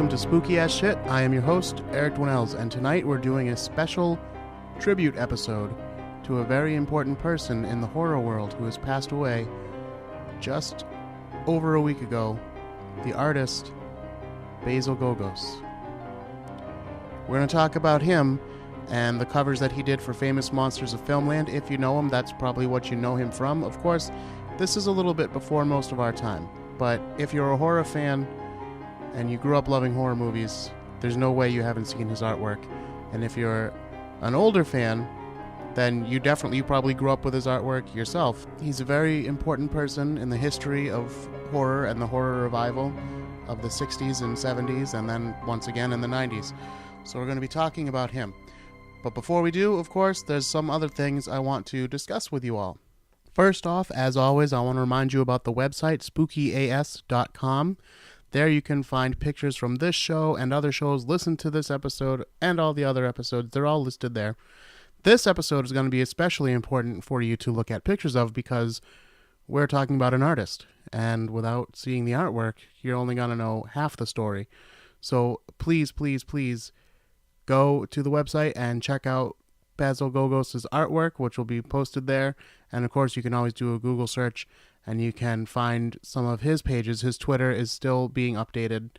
welcome to Spooky Ass Shit. I am your host, Eric Dwinells, and tonight we're doing a special tribute episode to a very important person in the horror world who has passed away just over a week ago, the artist Basil Gogos. We're going to talk about him and the covers that he did for famous monsters of Filmland. If you know him, that's probably what you know him from. Of course, this is a little bit before most of our time, but if you're a horror fan and you grew up loving horror movies, there's no way you haven't seen his artwork. And if you're an older fan, then you probably grew up with his artwork yourself. He's a very important person in the history of horror and the horror revival of the 60s and 70s, and then once again in the 90s. So we're going to be talking about him. But before we do, of course, there's some other things I want to discuss with you all. First off, as always, I want to remind you about the website, spookyas.com. There you can find pictures from this show and other shows. Listen to this episode and all the other episodes. They're all listed there. This episode is going to be especially important for you to look at pictures of because we're talking about an artist. And without seeing the artwork, you're only going to know half the story. So please, please, please go to the website and check out Basil Gogos' artwork, which will be posted there. And of course, you can always do a Google search and you can find some of his pages. His Twitter is still being updated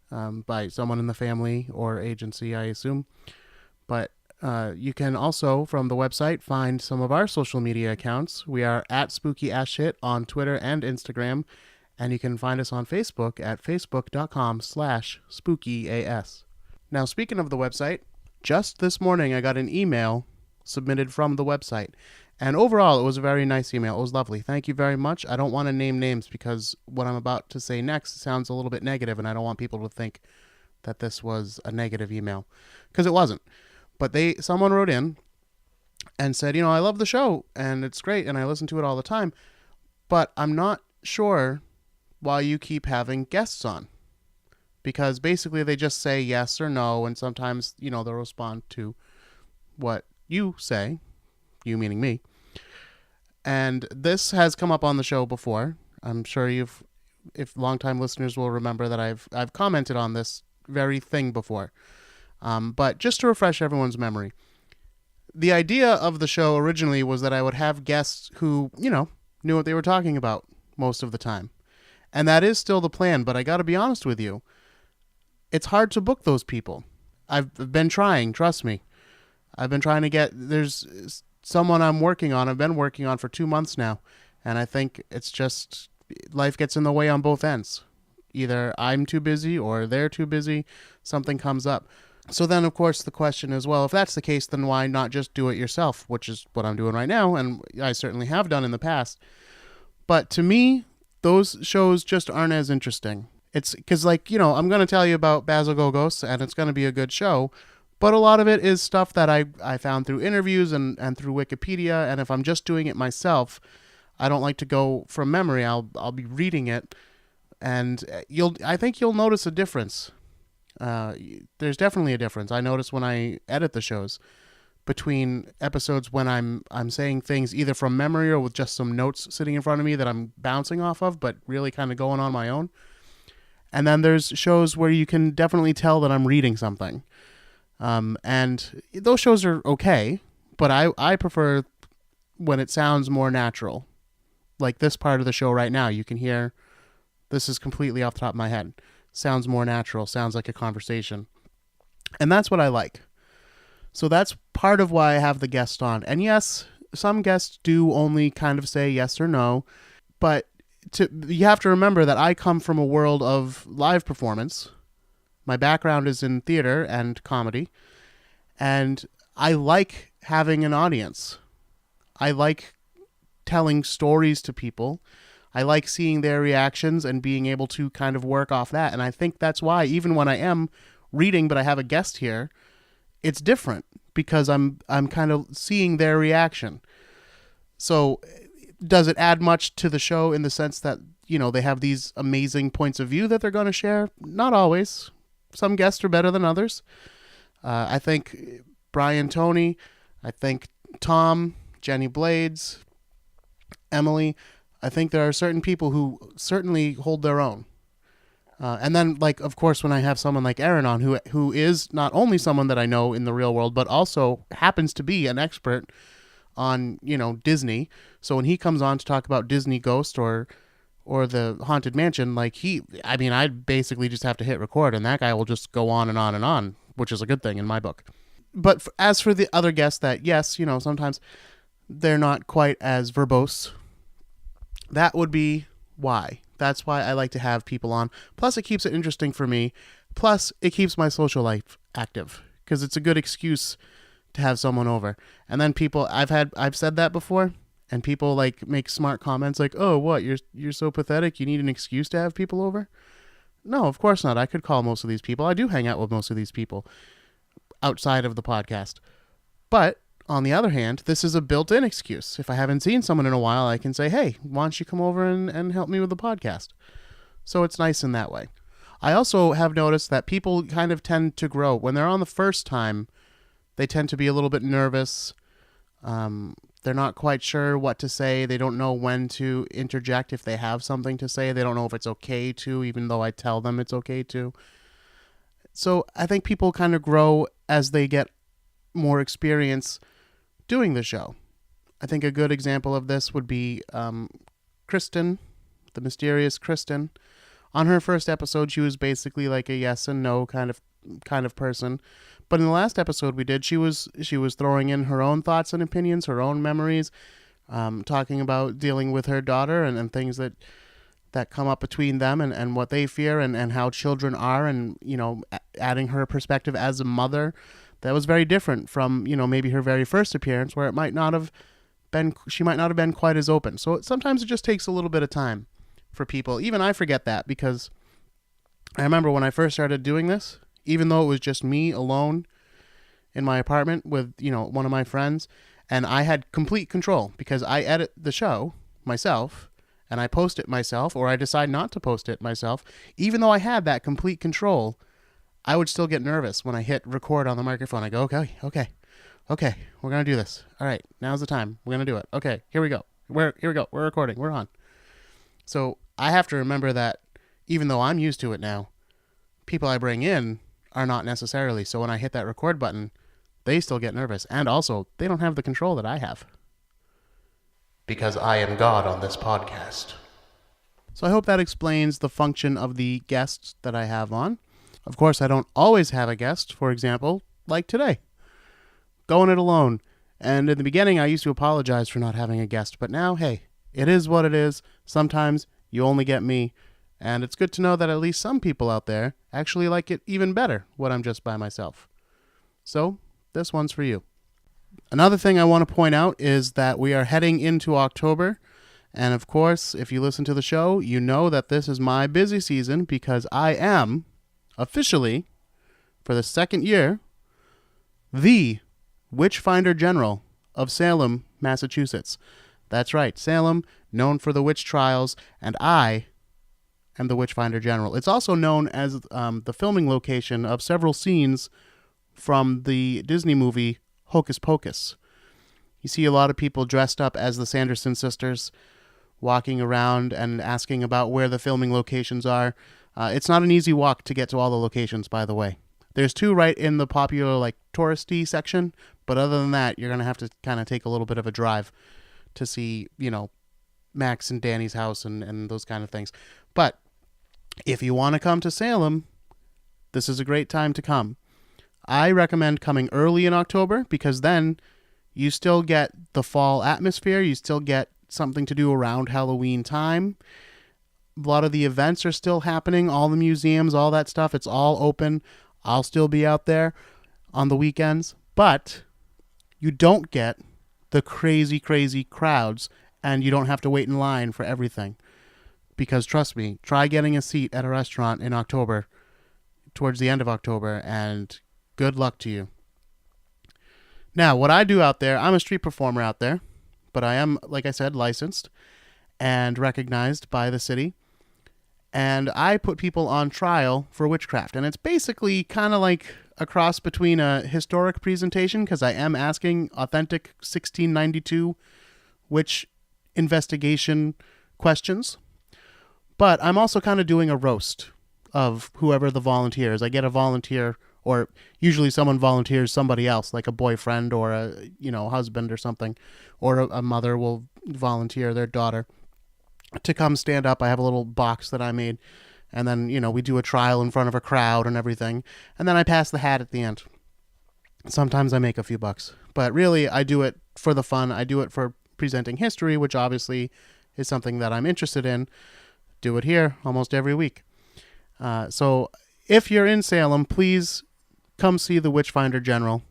by someone in the family or agency, I assume. But you can also, from the website, find some of our social media accounts. We are at Spooky Ass Shit on Twitter and Instagram. And you can find us on Facebook at facebook.com/spookyas. Now, speaking of the website, just this morning I got an email submitted from the website. And overall, it was a very nice email. It was lovely. Thank you very much. I don't want to name names because what I'm about to say next sounds a little bit negative, and I don't want people to think that this was a negative email, because it wasn't. But someone wrote in and said, I love the show, and it's great, and I listen to it all the time, but I'm not sure why you keep having guests on. Because basically they just say yes or no, and sometimes, they'll respond to what you say, you meaning me. And this has come up on the show before. I'm sure if longtime listeners will remember that I've commented on this very thing before. But just to refresh everyone's memory, the idea of the show originally was that I would have guests who, knew what they were talking about most of the time. And that is still the plan, but I got to be honest with you. It's hard to book those people. I've been trying, trust me. I've been trying to there's someone I've been working on for 2 months now, and I think it's just, life gets in the way on both ends. Either I'm too busy or they're too busy, something comes up. So then, of course, the question is, well, if that's the case, then why not just do it yourself, which is what I'm doing right now, and I certainly have done in the past. But to me, those shows just aren't as interesting. It's because, I'm going to tell you about Basil Gogos, and it's going to be a good show, but a lot of it is stuff that I found through interviews and through Wikipedia, and if I'm just doing it myself, I don't like to go from memory. I'll be reading it, and I think you'll notice a difference. There's definitely a difference. I notice when I edit the shows between episodes when I'm saying things either from memory or with just some notes sitting in front of me that I'm bouncing off of, but really kind of going on my own. And then there's shows where you can definitely tell that I'm reading something. And those shows are okay, but I prefer when it sounds more natural. Like this part of the show right now, you can hear, this is completely off the top of my head. Sounds more natural, sounds like a conversation. And that's what I like. So that's part of why I have the guest on. And yes, some guests do only kind of say yes or no, but you have to remember that I come from a world of live performance. My background is in theater and comedy, and I like having an audience. I like telling stories to people. I like seeing their reactions and being able to kind of work off that. And I think that's why, even when I am reading but I have a guest here, it's different because I'm kind of seeing their reaction. So does it add much to the show in the sense that, they have these amazing points of view that they're going to share? Not always. Some guests are better than others. I think Brian Tony, I think Tom, Jenny Blades, Emily, I think there are certain people who certainly hold their own. And then, like, of course, when I have someone like Aaron on, who is not only someone that I know in the real world, but also happens to be an expert on, Disney. So when he comes on to talk about Disney Ghost or the Haunted Mansion, like I basically just have to hit record, and that guy will just go on and on and on, which is a good thing in my book. But as for the other guests that, yes, sometimes they're not quite as verbose, that would be why. That's why I like to have people on. Plus, it keeps it interesting for me. Plus, it keeps my social life active because it's a good excuse to have someone over. And then I've said that before, and people like make smart comments like, "Oh, what? You're so pathetic. You need an excuse to have people over?" No, of course not. I could call most of these people. I do hang out with most of these people outside of the podcast. But on the other hand, this is a built-in excuse. If I haven't seen someone in a while, I can say, "Hey, why don't you come over and help me with the podcast?" So it's nice in that way. I also have noticed that people kind of tend to grow. When they're on the first time, they tend to be a little bit nervous. They're not quite sure what to say. They don't know when to interject if they have something to say. They don't know if it's okay to, even though I tell them it's okay to. So I think people kind of grow as they get more experience doing the show. I think a good example of this would be Kristen, the mysterious Kristen. On her first episode, she was basically like a yes and no kind of person. But in the last episode we did, she was throwing in her own thoughts and opinions, her own memories, talking about dealing with her daughter and things that come up between them and what they fear and how children are, and adding her perspective as a mother. That was very different from maybe her very first appearance, where she might not have been quite as open. So sometimes it just takes a little bit of time for people. Even I forget that, because I remember when I first started doing this, even though it was just me alone in my apartment with one of my friends, and I had complete control because I edit the show myself and I post it myself, or I decide not to post it myself. Even though I had that complete control, I would still get nervous when I hit record on the microphone. I go, okay, we're going to do this. All right, now's the time. We're going to do it. Okay, here we go. Here we go. We're recording. We're on. So I have to remember that even though I'm used to it now, people I bring in are not necessarily. So when I hit that record button, they still get nervous. And also, they don't have the control that I have. Because I am God on this podcast. So I hope that explains the function of the guests that I have on. Of course, I don't always have a guest, for example, like today. Going it alone. And in the beginning, I used to apologize for not having a guest. But now, hey, it is what it is. Sometimes you only get me. And it's good to know that at least some people out there actually like it even better when I'm just by myself. So, this one's for you. Another thing I want to point out is that we are heading into October. And of course, if you listen to the show, you know that this is my busy season because I am officially, for the second year, the Witchfinder General of Salem, Massachusetts. That's right, Salem, known for the witch trials, and I am the Witchfinder General. It's also known as the filming location of several scenes from the Disney movie Hocus Pocus. You see a lot of people dressed up as the Sanderson sisters walking around and asking about where the filming locations are. It's not an easy walk to get to all the locations, by the way. There's two right in the popular, touristy section, but other than that, you're going to have to kind of take a little bit of a drive to see, Max and Danny's house and those kind of things. But if you want to come to Salem, this is a great time to come. I recommend coming early in October because then you still get the fall atmosphere. You still get something to do around Halloween time. A lot of the events are still happening. All the museums, all that stuff, it's all open. I'll still be out there on the weekends. But you don't get the crazy, crazy crowds, and you don't have to wait in line for everything. Because trust me, try getting a seat at a restaurant in October, towards the end of October, and good luck to you. Now, what I do out there, I'm a street performer out there, but I am, like I said, licensed and recognized by the city. And I put people on trial for witchcraft. And it's basically kind of like a cross between a historic presentation, because I am asking authentic 1692 witch investigation questions. But I'm also kind of doing a roast of whoever the volunteer is. I get a volunteer, or usually someone volunteers somebody else, like a boyfriend or a husband or something, or a mother will volunteer their daughter to come stand up. I have a little box that I made, and then we do a trial in front of a crowd and everything, and then I pass the hat at the end. Sometimes I make a few bucks, but really I do it for the fun. I do it for presenting history, which obviously is something that I'm interested in. Do it here almost every week. So if you're in Salem, please come see the Witchfinder General.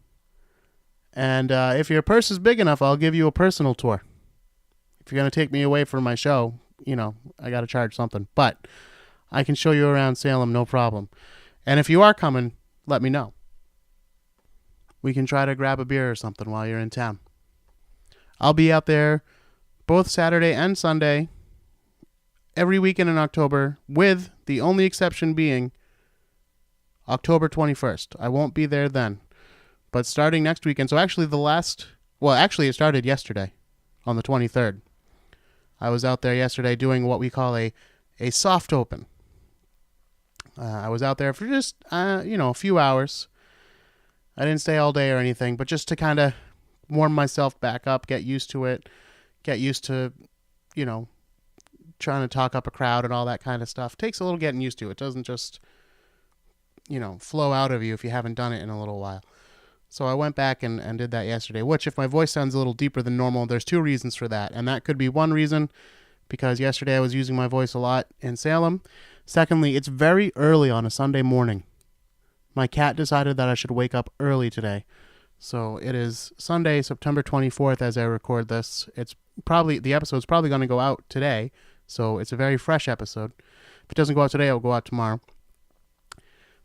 And if your purse is big enough, I'll give you a personal tour. If you're going to take me away from my show, I got to charge something. But I can show you around Salem, no problem. And if you are coming, let me know. We can try to grab a beer or something while you're in town. I'll be out there both Saturday and Sunday, every weekend in October, with the only exception being October 21st. I won't be there then. But starting next weekend, so actually it started yesterday on the 23rd. I was out there yesterday doing what we call a soft open. I was out there for just, a few hours. I didn't stay all day or anything, but just to kind of warm myself back up, get used to it, get used to, trying to talk up a crowd and all that kind of stuff. Takes a little getting used to. It doesn't just, flow out of you if you haven't done it in a little while. So I went back and did that yesterday, which if my voice sounds a little deeper than normal, there's two reasons for that. And that could be one reason, because yesterday I was using my voice a lot in Salem. Secondly, it's very early on a Sunday morning. My cat decided that I should wake up early today. So it is Sunday, September 24th as I record this. The episode's probably going to go out today. So it's a very fresh episode. If it doesn't go out today, it'll go out tomorrow.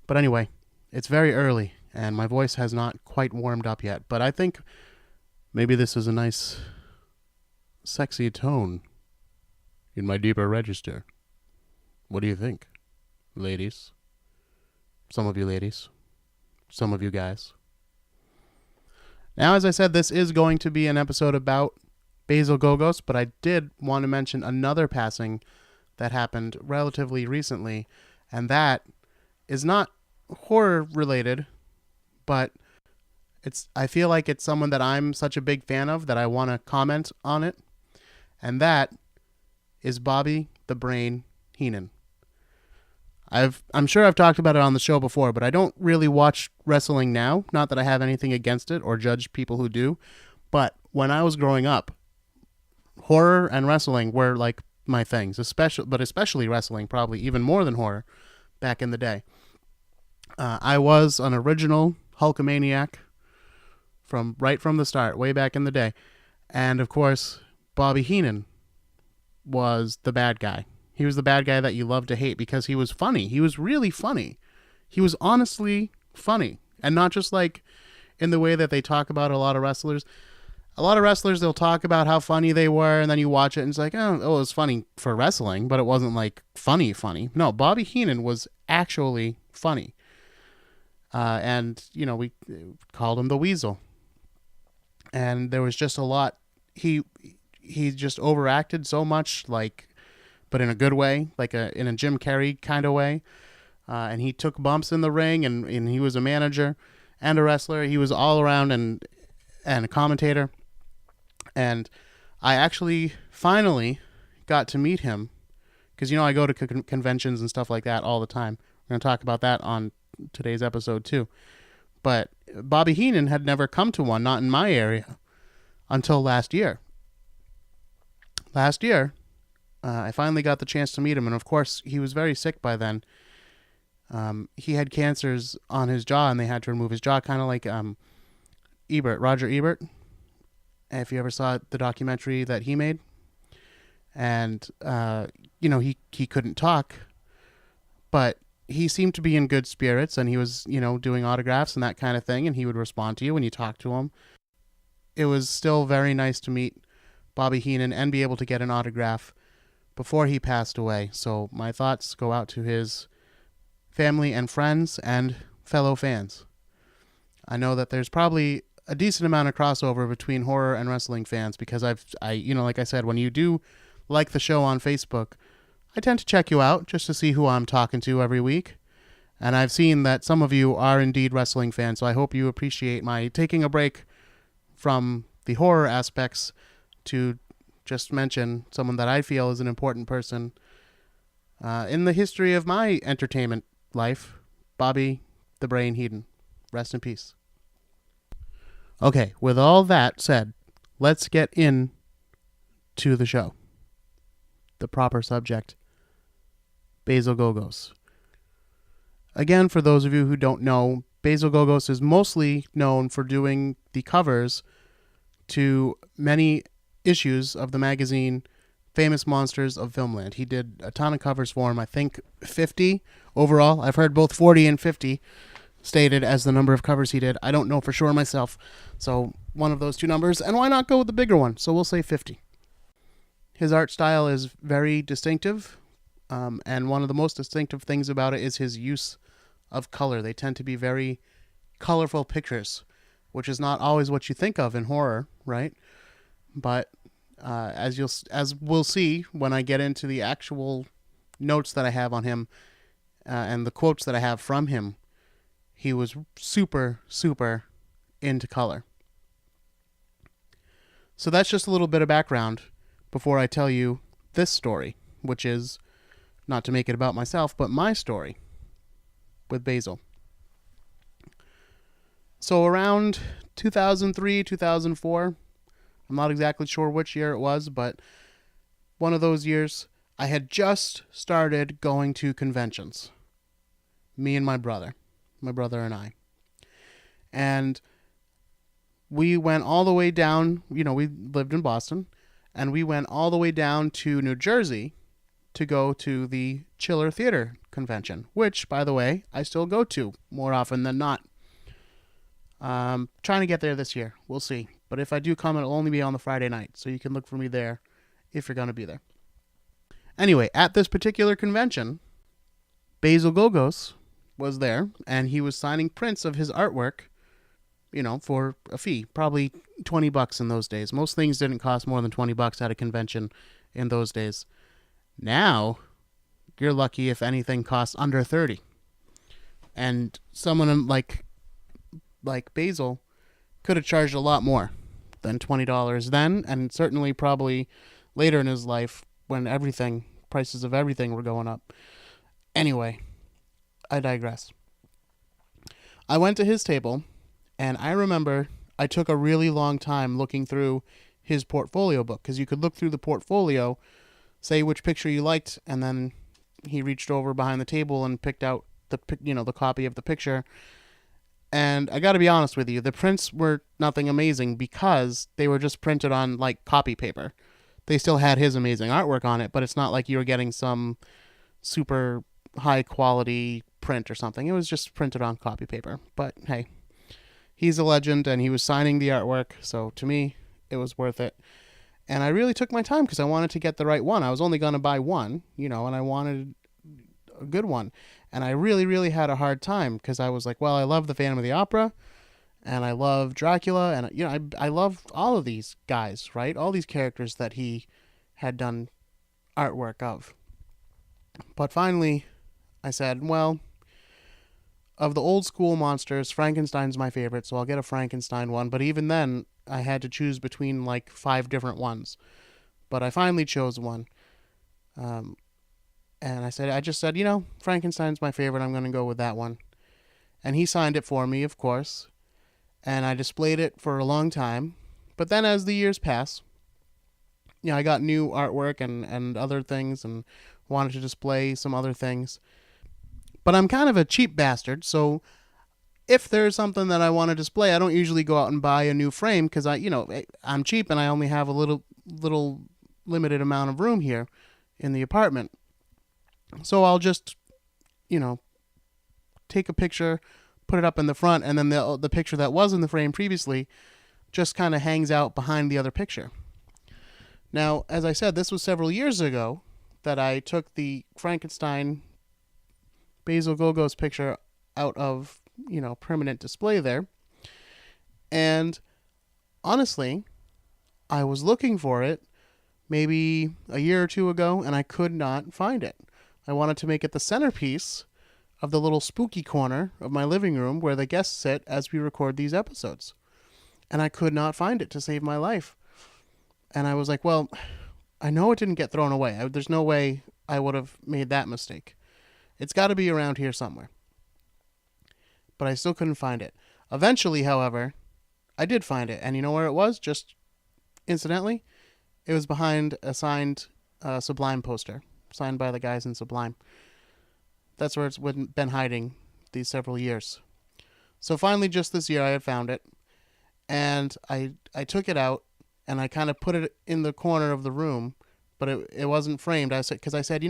But anyway, it's very early and my voice has not quite warmed up yet. But I think maybe this is a nice, sexy tone in my deeper register. What do you think, ladies? Some of you ladies. Some of you guys. Now, as I said, this is going to be an episode about Basil Gogos, but I did want to mention another passing that happened relatively recently, and that is not horror related, but I feel like it's someone that I'm such a big fan of that I want to comment on it, and that is Bobby the Brain Heenan. I'm sure I've talked about it on the show before, but I don't really watch wrestling now. Not that I have anything against it or judge people who do, but when I was growing up, horror and wrestling were like my things, especially wrestling, probably even more than horror back in the day. I was an original Hulkamaniac right from the start, way back in the day. And of course, Bobby Heenan was the bad guy. He was the bad guy that you love to hate because he was funny. He was really funny. He was honestly funny. And not just like in the way that they talk about a lot of wrestlers. A lot of wrestlers, they'll talk about how funny they were, and then you watch it and it's like, oh, it was funny for wrestling, but it wasn't like funny. No, Bobby Heenan was actually funny. And, we called him the Weasel. And there was just a lot. He just overacted so much, but in a good way, in a Jim Carrey kind of way. And he took bumps in the ring, and he was a manager and a wrestler. He was all around and a commentator. And I actually finally got to meet him because, I go to conventions and stuff like that all the time. We're going to talk about that on today's episode too. But Bobby Heenan had never come to one, not in my area, until last year. I finally got the chance to meet him, and of course, he was very sick by then. He had cancers on his jaw, and they had to remove his jaw, kind of like Roger Ebert, if you ever saw the documentary that he made. And, he couldn't talk, but he seemed to be in good spirits, and he was, doing autographs and that kind of thing, and he would respond to you when you talked to him. It was still very nice to meet Bobby Heenan and be able to get an autograph before he passed away. So my thoughts go out to his family and friends and fellow fans. I know that there's probably a decent amount of crossover between horror and wrestling fans because like I said, when you do like the show on Facebook, I tend to check you out just to see who I'm talking to every week. And I've seen that some of you are indeed wrestling fans, so I hope you appreciate my taking a break from the horror aspects to just mention someone that I feel is an important person in the history of my entertainment life, Bobby the Brain Heenan. Rest in peace. Okay, with all that said, let's get in to the show. The proper subject, Basil Gogos. Again, for those of you who don't know, Basil Gogos is mostly known for doing the covers to many issues of the magazine Famous Monsters of Filmland. He did a ton of covers for him, I think 50 overall. I've heard both 40 and 50 stated as the number of covers he did. I don't know for sure myself, so one of those two numbers, and why not go with the bigger one? So we'll say 50. His art style is very distinctive, and one of the most distinctive things about it is his use of color. They tend to be very colorful pictures, which is not always what you think of in horror, right? But as we'll see when I get into the actual notes that I have on him and the quotes that I have from him, he was super, super into color. So that's just a little bit of background before I tell you this story, which is, not to make it about myself, but my story with Basil. So around 2003, 2004, I'm not exactly sure which year it was, but one of those years, I had just started going to conventions. Me and my brother and I. And we went all the way down, we lived in Boston, and we went all the way down to New Jersey to go to the Chiller Theater convention, which, by the way, I still go to more often than not. Trying to get there this year. We'll see. But if I do come, it'll only be on the Friday night, so you can look for me there if you're going to be there. Anyway, at this particular convention, Basil Gogos was there, and he was signing prints of his artwork, for a fee, probably $20 in those days. Most things didn't cost more than $20 at a convention in those days. Now, you're lucky if anything costs under 30. And someone like Basil could have charged a lot more than $20 then, and certainly probably later in his life when prices of everything were going up. Anyway, I digress. I went to his table, and I remember I took a really long time looking through his portfolio book, because you could look through the portfolio, say which picture you liked, and then he reached over behind the table and picked out the copy of the picture. And I got to be honest with you, the prints were nothing amazing because they were just printed on copy paper. They still had his amazing artwork on it, but it's not like you were getting some super high quality print or something. It was just printed on copy paper. But hey, he's a legend and he was signing the artwork, so to me, it was worth it. And I really took my time because I wanted to get the right one. I was only going to buy one, and I wanted a good one. And I really, really had a hard time because I was like, well, I love the Phantom of the Opera and I love Dracula. And, I love all of these guys, right? All these characters that he had done artwork of. But finally, I said, well, of the old school monsters, Frankenstein's my favorite, so I'll get a Frankenstein one. But even then, I had to choose between 5 different ones. But I finally chose one. And I just said, Frankenstein's my favorite. I'm going to go with that one. And he signed it for me, of course. And I displayed it for a long time. But then as the years pass, I got new artwork and other things and wanted to display some other things. But I'm kind of a cheap bastard, so if there's something that I want to display, I don't usually go out and buy a new frame because I'm cheap and I only have a little limited amount of room here in the apartment. So I'll just, take a picture, put it up in the front, and then the picture that was in the frame previously just kind of hangs out behind the other picture. Now, as I said, this was several years ago that I took the Frankenstein Basil Gogos picture out of, permanent display there. And honestly, I was looking for it maybe a year or two ago, and I could not find it. I wanted to make it the centerpiece of the little spooky corner of my living room where the guests sit as we record these episodes. And I could not find it to save my life. And I was like, well, I know it didn't get thrown away. There's no way I would have made that mistake. It's got to be around here somewhere. But I still couldn't find it. Eventually, however, I did find it. And you know where it was? Just incidentally, it was behind a signed Sublime poster, signed by the guys in Sublime. That's where it's been hiding these several years. So finally, just this year, I had found it. And I took it out, and I kind of put it in the corner of the room, but it wasn't framed. Because I said,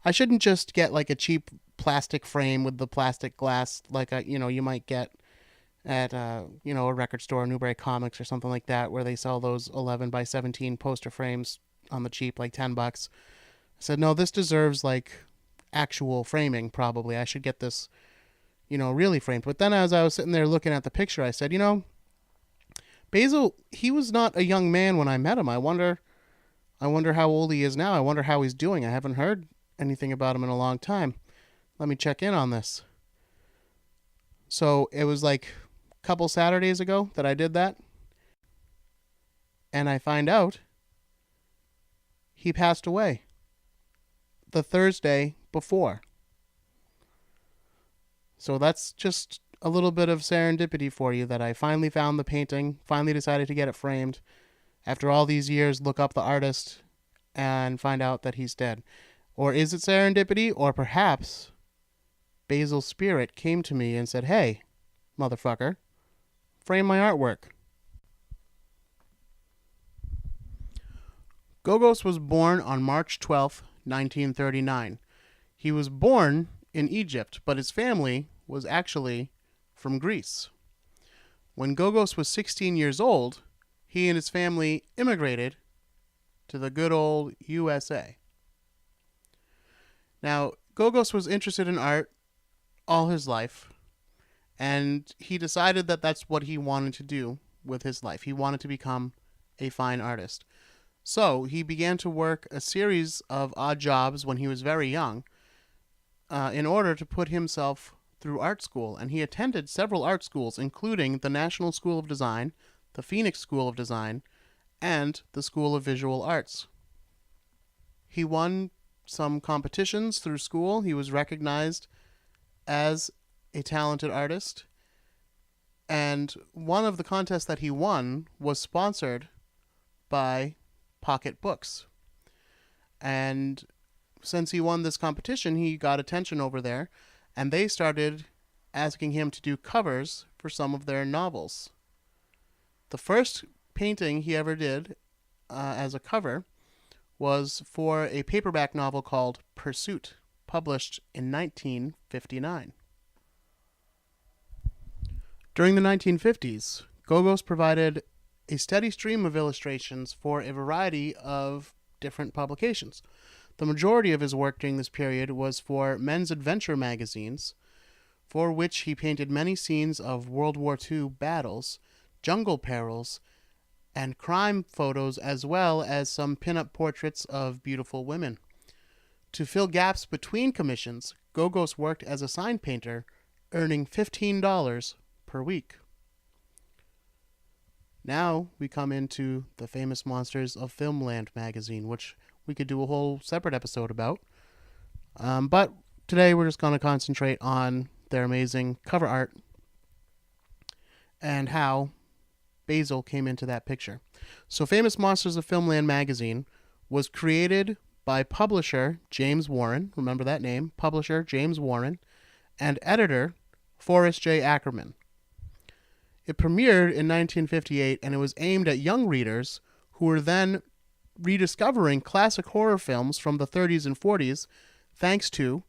I shouldn't just get like a cheap plastic frame with the plastic glass like you might get at a record store, Newbury Comics or something like that, where they sell those 11 by 17 poster frames on the cheap, like $10. I said, no, this deserves like actual framing. Probably I should get this, really framed. But then as I was sitting there looking at the picture, I said, Basil, he was not a young man when I met him. I wonder how old he is now. I wonder how he's doing. I haven't heard anything about him in a long time. Let me check in on this. So it was like a couple Saturdays ago that I did that. And I find out he passed away the Thursday before. So that's just a little bit of serendipity for you, that I finally found the painting, finally decided to get it framed. After all these years, look up the artist and find out that he's dead. Or is it serendipity? Or perhaps Basil's spirit came to me and said, hey, motherfucker, frame my artwork. Gogos was born on March 12th, 1939. He was born in Egypt, but his family was actually from Greece. When Gogos was 16 years old, he and his family immigrated to the good old USA. Now, Gogos was interested in art all his life, and he decided that that's what he wanted to do with his life. He wanted to become a fine artist. So he began to work a series of odd jobs when he was very young in order to put himself through art school. And he attended several art schools, including the National School of Design, the Phoenix School of Design, and the School of Visual Arts. He won some competitions through school. He was recognized as a talented artist. And one of the contests that he won was sponsored by Pocket Books. And since he won this competition, he got attention over there, and they started asking him to do covers for some of their novels. The first painting he ever did as a cover was for a paperback novel called Pursuit, published in 1959. During the 1950s, Gogos provided a steady stream of illustrations for a variety of different publications. The majority of his work during this period was for men's adventure magazines, for which he painted many scenes of World War II battles, jungle perils, and crime photos, as well as some pin-up portraits of beautiful women. To fill gaps between commissions, Gogos worked as a sign painter, earning $15 per week. Now we come into the Famous Monsters of Filmland magazine, which we could do a whole separate episode about. But today we're just going to concentrate on their amazing cover art and how Basil came into that picture. So Famous Monsters of Filmland magazine was created by publisher James Warren, remember that name, publisher James Warren, and editor Forrest J. Ackerman. It premiered in 1958, and it was aimed at young readers who were then rediscovering classic horror films from the 30s and 40s thanks to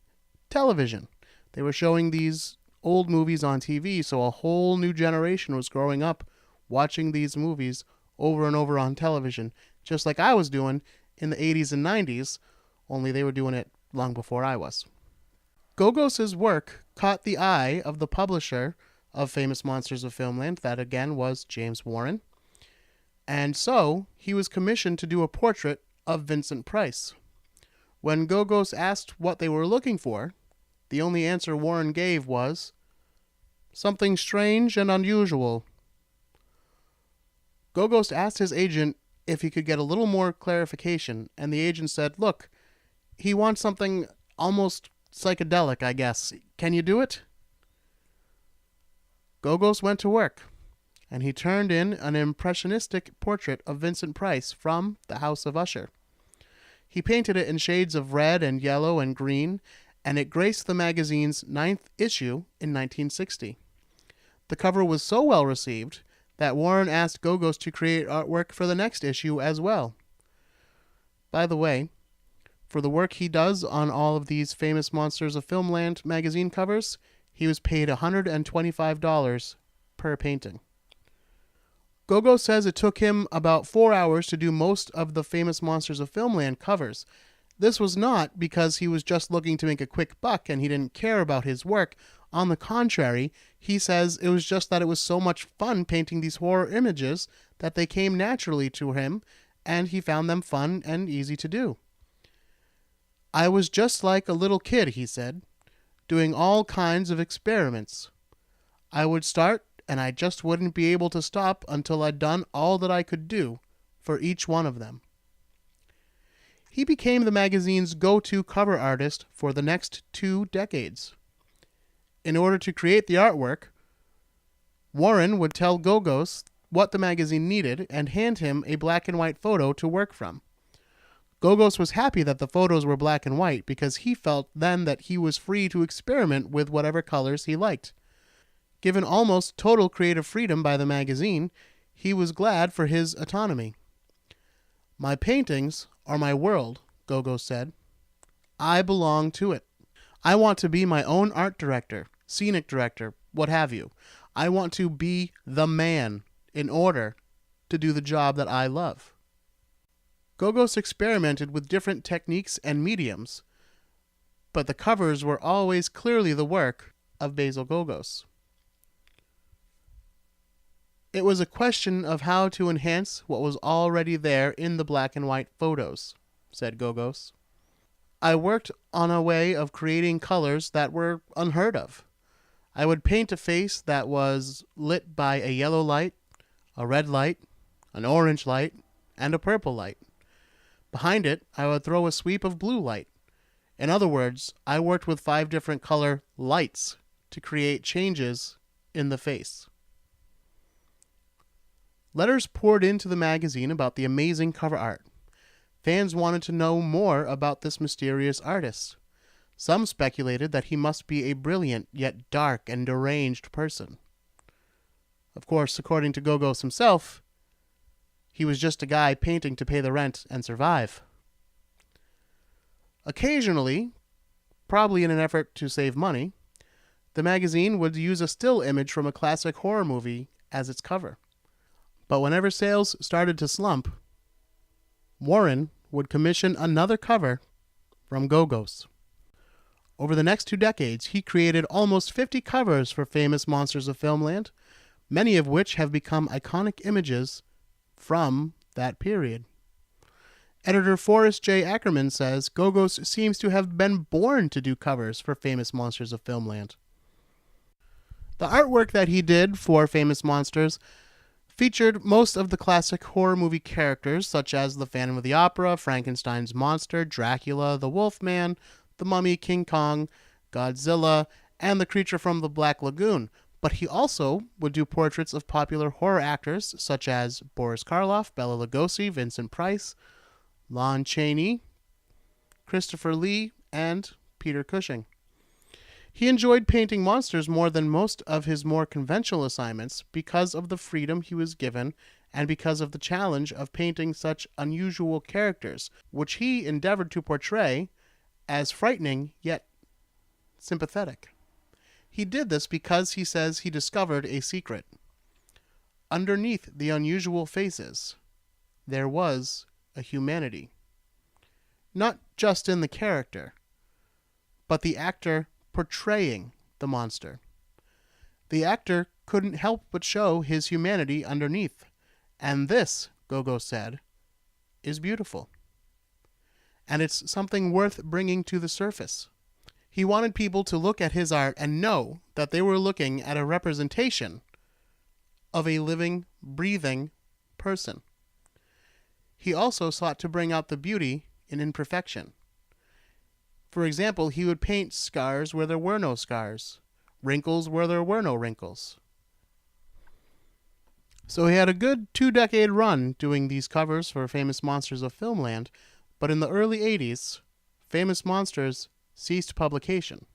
television. They were showing these old movies on TV, so a whole new generation was growing up watching these movies over and over on television, just like I was doing in the 80s and 90s, only they were doing it long before I was. Gogos' work caught the eye of the publisher of Famous Monsters of Filmland. That again was James Warren. And so he was commissioned to do a portrait of Vincent Price. When Gogos asked what they were looking for, the only answer Warren gave was, "Something strange and unusual." Gogos asked his agent if he could get a little more clarification, and the agent said, "Look, he wants something almost psychedelic, I guess. Can you do it?" Gogos went to work, and he turned in an impressionistic portrait of Vincent Price from the House of Usher. He painted it in shades of red and yellow and green, and it graced the magazine's 9th issue in 1960. The cover was so well received that Warren asked Gogos to create artwork for the next issue as well. By the way, for the work he does on all of these famous Monsters of Filmland magazine covers, he was paid $125 per painting. Gogos says it took him about 4 hours to do most of the famous Monsters of Filmland covers. This was not because he was just looking to make a quick buck and he didn't care about his work. On the contrary, he says it was just that it was so much fun painting these horror images that they came naturally to him, and he found them fun and easy to do. "I was just like a little kid," he said, "doing all kinds of experiments. I would start, and I just wouldn't be able to stop until I'd done all that I could do for each one of them." He became the magazine's go-to cover artist for the next 2 decades. In order to create the artwork, Warren would tell Gogos what the magazine needed and hand him a black and white photo to work from. Gogos was happy that the photos were black and white because he felt then that he was free to experiment with whatever colors he liked. Given almost total creative freedom by the magazine, he was glad for his autonomy. "My paintings are my world," Gogos said. "I belong to it. I want to be my own art director, scenic director, what have you. I want to be the man in order to do the job that I love." Gogos experimented with different techniques and mediums, but the covers were always clearly the work of Basil Gogos. It was a question of how to enhance what was already there in the black and white photos, said Gogos. "I worked on a way of creating colors that were unheard of. I would paint a face that was lit by a yellow light, a red light, an orange light, and a purple light. Behind it, I would throw a sweep of blue light. In other words, I worked with 5 different color lights to create changes in the face." Letters poured into the magazine about the amazing cover art. Fans wanted to know more about this mysterious artist. Some speculated that he must be a brilliant yet dark and deranged person. Of course, according to Gogos himself, he was just a guy painting to pay the rent and survive. Occasionally, probably in an effort to save money, the magazine would use a still image from a classic horror movie as its cover. But whenever sales started to slump, Warren would commission another cover from Gogos. Over the next 2 decades, he created almost 50 covers for famous Monsters of Filmland, many of which have become iconic images from that period. Editor Forrest J. Ackerman says Gogos seems to have been born to do covers for famous Monsters of Filmland. The artwork that he did for famous monsters featured most of the classic horror movie characters such as the Phantom of the Opera, Frankenstein's monster, Dracula, the Wolfman, the Mummy, King Kong, Godzilla, and the creature from the Black Lagoon. But he also would do portraits of popular horror actors such as Boris Karloff, Bela Lugosi, Vincent Price, Lon Chaney, Christopher Lee, and Peter Cushing. He enjoyed painting monsters more than most of his more conventional assignments because of the freedom he was given and because of the challenge of painting such unusual characters, which he endeavored to portray as frightening yet sympathetic. He did this because he says he discovered a secret. Underneath the unusual faces, there was a humanity. Not just in the character, but the actor portraying the monster. The actor couldn't help but show his humanity underneath, and this Gogos said, is beautiful. And it's something worth bringing to the surface. He wanted people to look at his art and know that they were looking at a representation of a living, breathing person. He also sought to bring out the beauty in imperfection. For example, he would paint scars where there were no scars, wrinkles where there were no wrinkles. So he had a good 2-decade run doing these covers for Famous Monsters of Filmland, but in the early 80s, Famous Monsters ceased publication.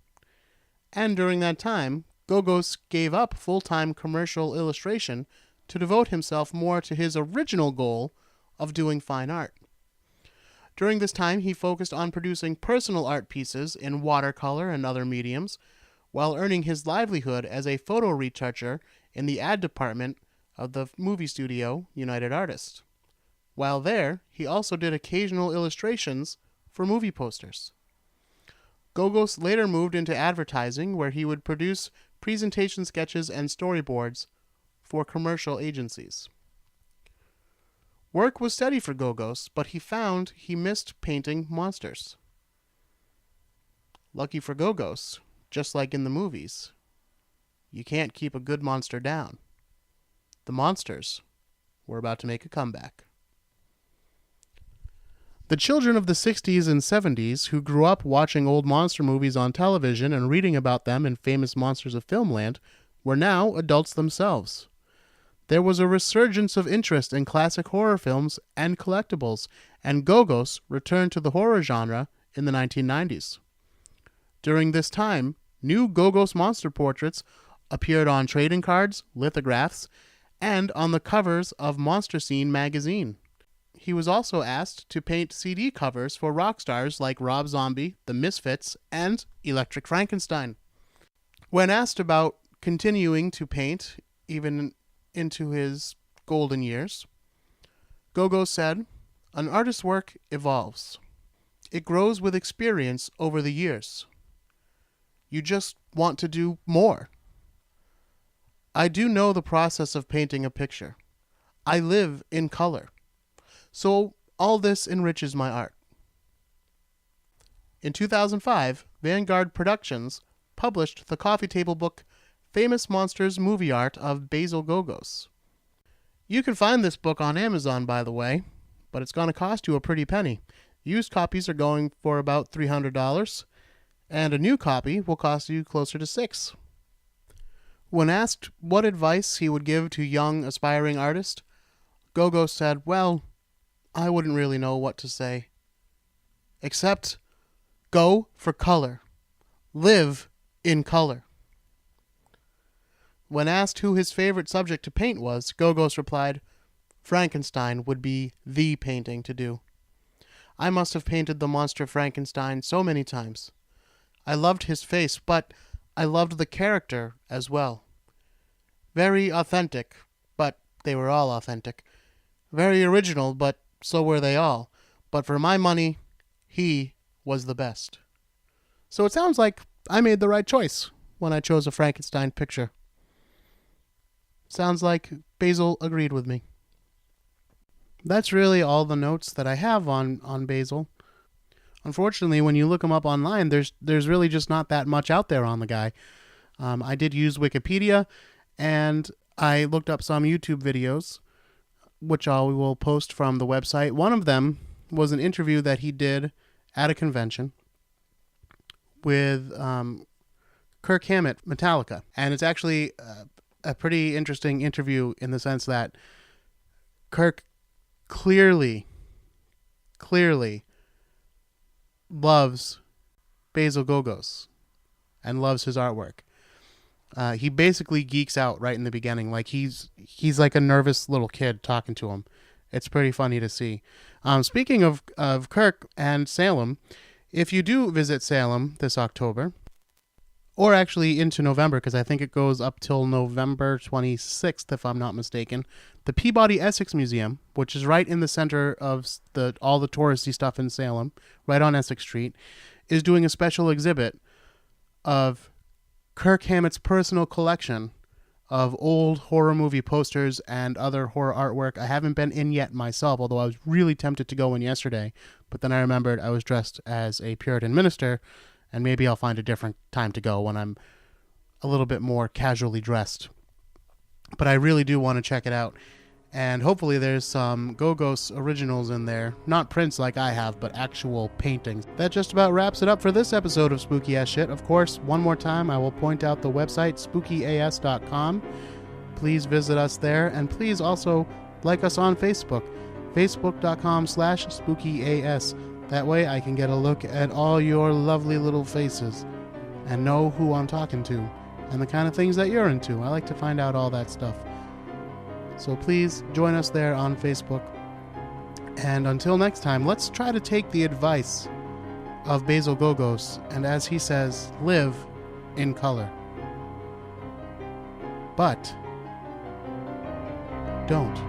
And during that time, Gogos gave up full-time commercial illustration to devote himself more to his original goal of doing fine art. During this time, he focused on producing personal art pieces in watercolor and other mediums, while earning his livelihood as a photo retoucher in the ad department of the movie studio United Artists. While there, he also did occasional illustrations for movie posters. Gogos later moved into advertising, where he would produce presentation sketches and storyboards for commercial agencies. Work was steady for Gogos, but he found he missed painting monsters. Lucky for Gogos, just like in the movies, you can't keep a good monster down. The monsters were about to make a comeback. The children of the 60s and 70s who grew up watching old monster movies on television and reading about them in Famous Monsters of Filmland were now adults themselves. There was a resurgence of interest in classic horror films and collectibles, and Gogos returned to the horror genre in the 1990s. During this time, new Gogos monster portraits appeared on trading cards, lithographs, and on the covers of Monster Scene magazine. He was also asked to paint CD covers for rock stars like Rob Zombie, The Misfits, and Electric Frankenstein. When asked about continuing to paint even into his golden years, Gogos said, "An artist's work evolves. It grows with experience over the years. You just want to do more. I do know the process of painting a picture. I live in color. So all this enriches my art." In 2005, Vanguard Productions published the coffee table book Famous Monsters Movie Art of Basil Gogos. You can find this book on Amazon, by the way, but it's going to cost you a pretty penny. Used copies are going for about $300, and a new copy will cost you closer to $6. When asked what advice he would give to young, aspiring artists, Gogos said, "Well, I wouldn't really know what to say. Except, go for color. Live in color." When asked who his favorite subject to paint was, Gogos replied, "Frankenstein would be the painting to do. I must have painted the monster Frankenstein so many times. I loved his face, but I loved the character as well. Very authentic, but they were all authentic. Very original, but so were they all. But for my money, he was the best." So it sounds like I made the right choice when I chose a Frankenstein picture. Sounds like Basil agreed with me. That's really all the notes that I have on Basil. Unfortunately, when you look him up online, there's really just not that much out there on the guy. I did use Wikipedia, and I looked up some YouTube videos, which I will post from the website. One of them was an interview that he did at a convention with Kirk Hammett, Metallica. And it's actually a pretty interesting interview in the sense that Kirk clearly loves Basil Gogos and loves his artwork. He basically geeks out right in the beginning. Like he's like a nervous little kid talking to him. It's pretty funny to see. Speaking of Kirk and Salem, if you do visit Salem this October, or actually into November, because I think it goes up till November 26th, if I'm not mistaken, the Peabody Essex Museum, which is right in the center of all the touristy stuff in Salem, right on Essex Street, is doing a special exhibit of Kirk Hammett's personal collection of old horror movie posters and other horror artwork. I haven't been in yet myself, although I was really tempted to go in yesterday. But then I remembered I was dressed as a Puritan minister, and maybe I'll find a different time to go when I'm a little bit more casually dressed. But I really do want to check it out. And hopefully there's some Gogos originals in there. Not prints like I have, but actual paintings. That just about wraps it up for this episode of Spooky Ass Shit. Of course, one more time, I will point out the website, spookyas.com. Please visit us there. And please also like us on Facebook, facebook.com/spookyas. That way I can get a look at all your lovely little faces and know who I'm talking to and the kind of things that you're into. I like to find out all that stuff. So please join us there on Facebook. And until next time, let's try to take the advice of Basil Gogos and, as he says, live in color. But don't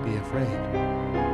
be afraid.